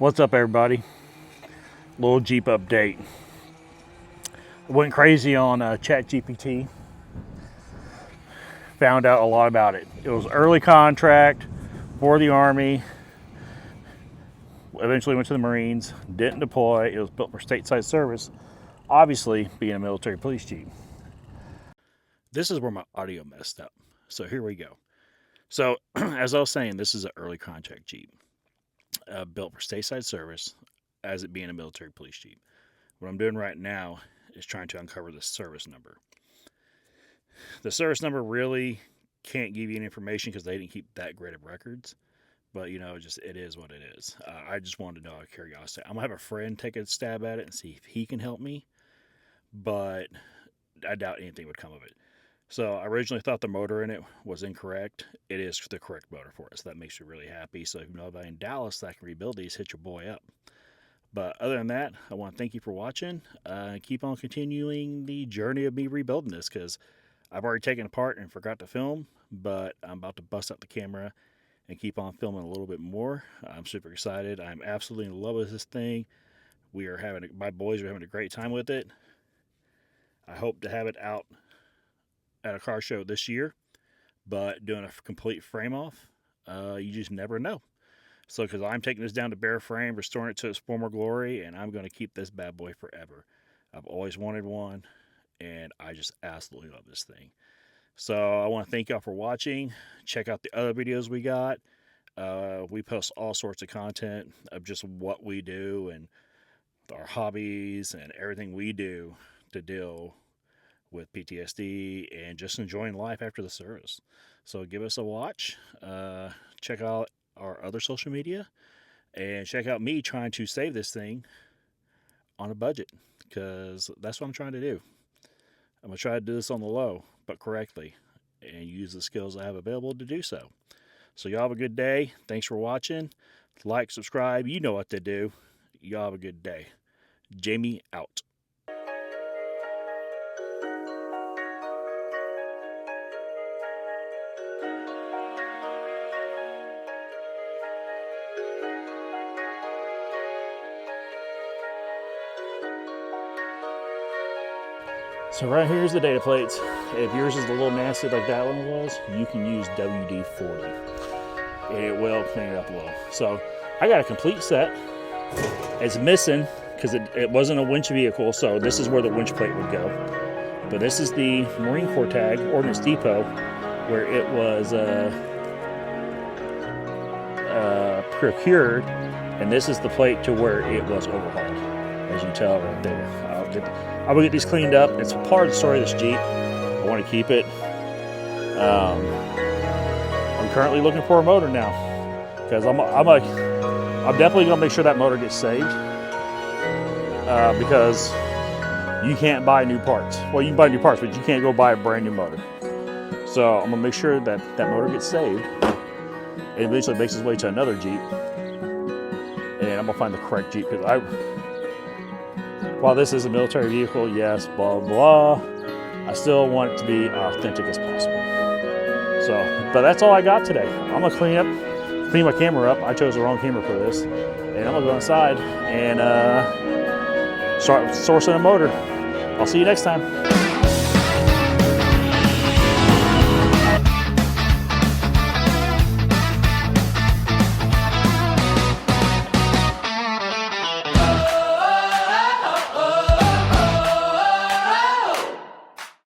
What's up, everybody? Little Jeep update. Went crazy on ChatGPT. Found out a lot about it. It was early contract for the Army. Eventually went to the Marines. Didn't deploy. It was built for stateside service. Obviously, being a military police Jeep. This is where my audio messed up. So here we go. So as I was saying, this is an early contract Jeep. Built for stateside service as it being a military police Jeep. What I'm doing right now is trying to uncover the service number. The service number really can't give you any information because they didn't keep that great of records. But, you know, it is what it is. I just wanted to know out of curiosity. I'm going to have a friend take a stab at it and see if he can help me. But I doubt anything would come of it. So I originally thought the motor in it was incorrect. It is the correct motor for us. That makes me really happy. So if you know anybody in Dallas that can rebuild these, hit your boy up. But other than that, I want to thank you for watching. Keep on continuing the journey of me rebuilding this because I've already taken it apart and forgot to film. But I'm about to bust out the camera and keep on filming a little bit more. I'm super excited. I'm absolutely in love with this thing. My boys are having a great time with it. I hope to have it out at a car show this year, but doing a complete frame off, you just never know. So because I'm taking this down to bare frame, restoring it to its former glory, and I'm going to keep this bad boy forever. I've always wanted one, and I just absolutely love this thing. So I want to thank y'all for watching. Check out the other videos we got. We post all sorts of content of just what we do and our hobbies and everything we do to deal with PTSD and just enjoying life after the service. So give us a watch. Check out our other social media and check out me trying to save this thing on a budget because that's what I'm trying to do. I'm going to try to do this on the low, but correctly, and use the skills I have available to do so. So y'all have a good day. Thanks for watching. Like, subscribe. You know what to do. Y'all have a good day. Jamie out. So right here's the data plates. If yours is a little nasty like that one was, you can use WD-40 and it will clean it up a little. So I got a complete set. It's missing because it wasn't a winch vehicle, so this is where the winch plate would go. But this is the Marine Corps tag, Ordnance Depot, where it was procured, and this is the plate to where it was overhauled, as you tell right there. I will get these cleaned up. It's part of the story of this Jeep. I want to keep it. I'm currently looking for a motor now because I'm definitely gonna make sure that motor gets saved because you can't buy new parts. Well, you can buy new parts, but you can't go buy a brand new motor. So I'm gonna make sure that that motor gets saved. It eventually makes its way to another Jeep, and I'm gonna find the correct Jeep because while this is a military vehicle, yes, blah, blah, I still want it to be authentic as possible. So, but that's all I got today. I'm gonna clean my camera up. I chose the wrong camera for this. And I'm gonna go inside and start sourcing a motor. I'll see you next time.